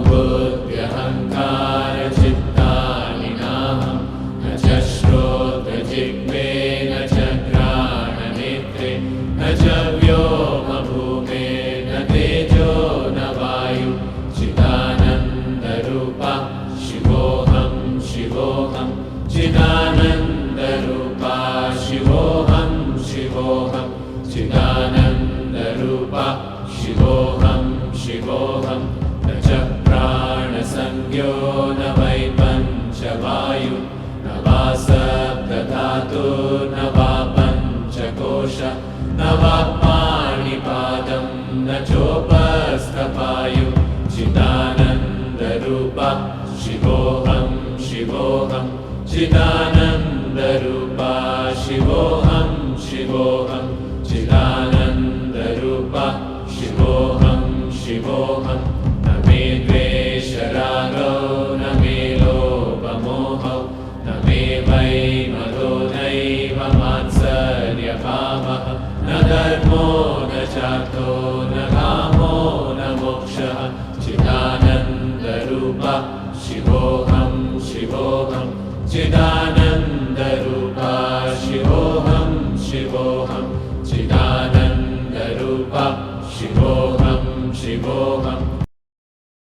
बुद्ध्यहङ्कारचित्तानि नाहं न च श्रोत्रजिह्वे न च घ्राणनेत्रे न च व्योमभूमे न तेजो न वायु चिदानन्दरूपा शिवोऽहं शिवोऽहं चिदानन्दरूपा शिवोऽहं शिवोऽहं चिदानन्दरूपा शिवोऽहं शिवोऽहं न च प्राणसंज्ञो न वै पञ्चवायु न वा सप्तधातुर्न वा पञ्चकोश न वा पाणिपादं न चोपस्थपायु चिदानन्दरूपा शिवोऽहं शिवोऽहं चिदानन्दरूपा शिवोऽहं शिवोऽहं चिदानन्दरूपा शिवोऽहं शिवोऽहं न मे द्वेषरागौ न मे लोभमोहौ न मे वै मदो नैव मात्सर्यभावः न धर्मो न चार्थो न कामो न मोक्षः चिदानन्दरूपा शिवोऽहं शिवोऽहं चिदानन्दरूपा शिवोऽहं शिवोऽहं चिदानन्दरूपा शिवोऽहं शिवोऽहं